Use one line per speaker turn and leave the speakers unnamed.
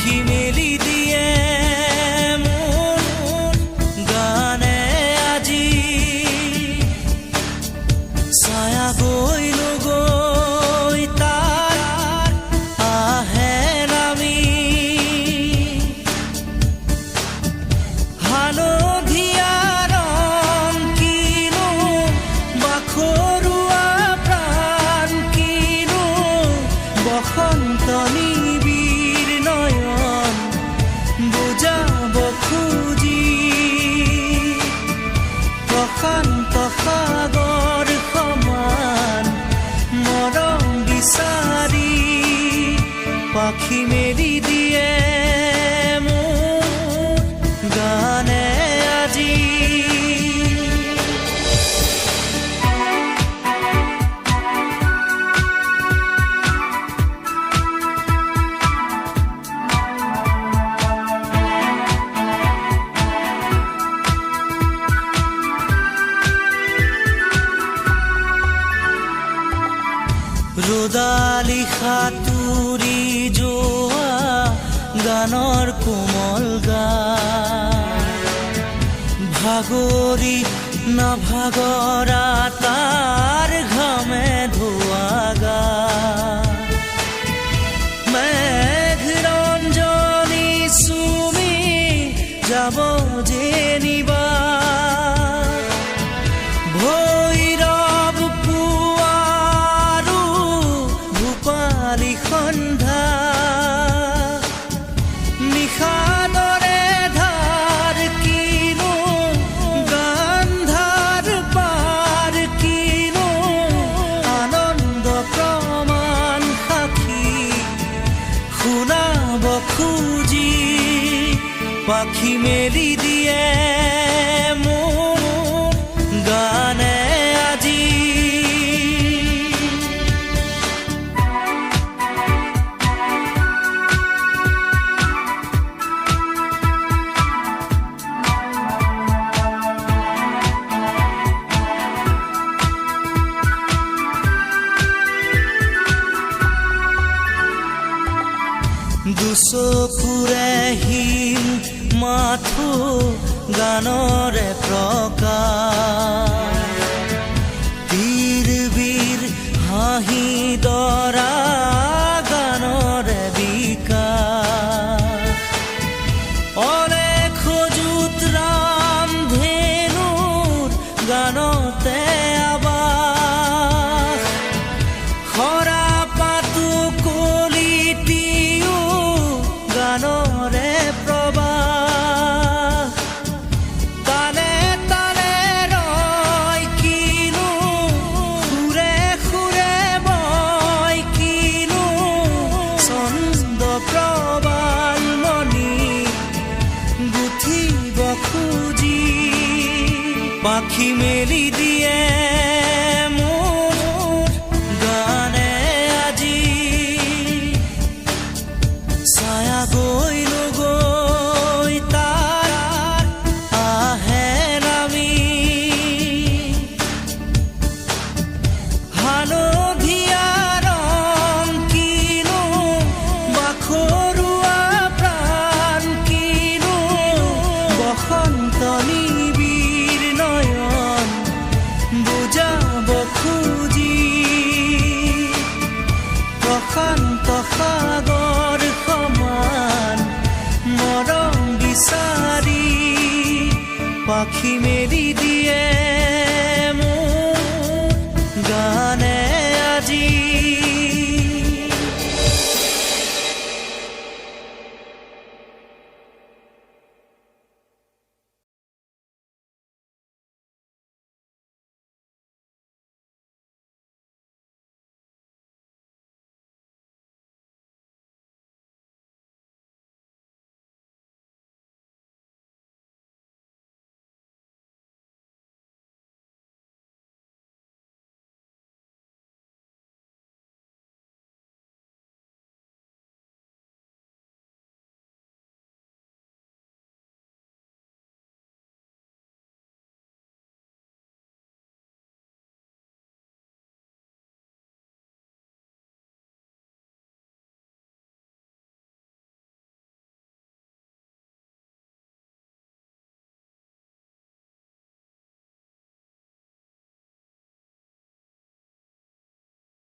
পাখি মেলি দিয়ে মোৰ গানে আজি ছায়া গৈ নগৈ তাৰ আহে নামি হালধীয়া ৰং কিনো বাখৰুৱা প্ৰাণ কিনো বসন্ত নিবিড় নয়ন বুজাব খুজি প্ৰশান্ত সাগৰ সমান মৰম বিচাৰি পাখি মেলি দিয়ে মোৰ গানে আজি ৰ'দালি সাঁতুৰি যোৱা গানৰ কোমল গান ভাগৰি নাভাগৰা তাৰ ঘামে ধোৱা গান মেঘ ৰঞ্জনী চুমি যাব যেনিবা ভৈৰৱ পুৱাৰো ভূপালী সন্ধ্যা নিশাদৰে ধাৰ কিনো গান্ধাৰ পাৰ কিনো আনন্দ প্ৰমাণ সাক্ষী শুনাব খুজি পাখি মেলি দিয়ে মোৰ গানে আজি দুচকুৰে হিম মাথো গানৰে প্ৰকাশ বীৰ বীৰ হাঁহি দৰা গানৰে বিকাশ অলেখ যুত ৰাম ধেনুৰ গানতে আবাস খৰা পাতো কলিটিও গানৰে প্ৰবাহ তালে তালে ৰয় কিনো সুৰে সুৰে বয় কিনো ছন্দ প্ৰবাল মণি গুঠিব খুজি পাখি মেলি দিয়ে মোৰ গানে আজি ছায়া গৈ নগৈ তাৰ আহে নামি হালধীয়া ৰং কিনো বাখৰুৱা প্ৰাণ কিনো বসন্ত নিবিড় নয়ন বুজাব খুজি প্ৰশান্ত সাগৰ সমান মৰম বিচাৰি পাখি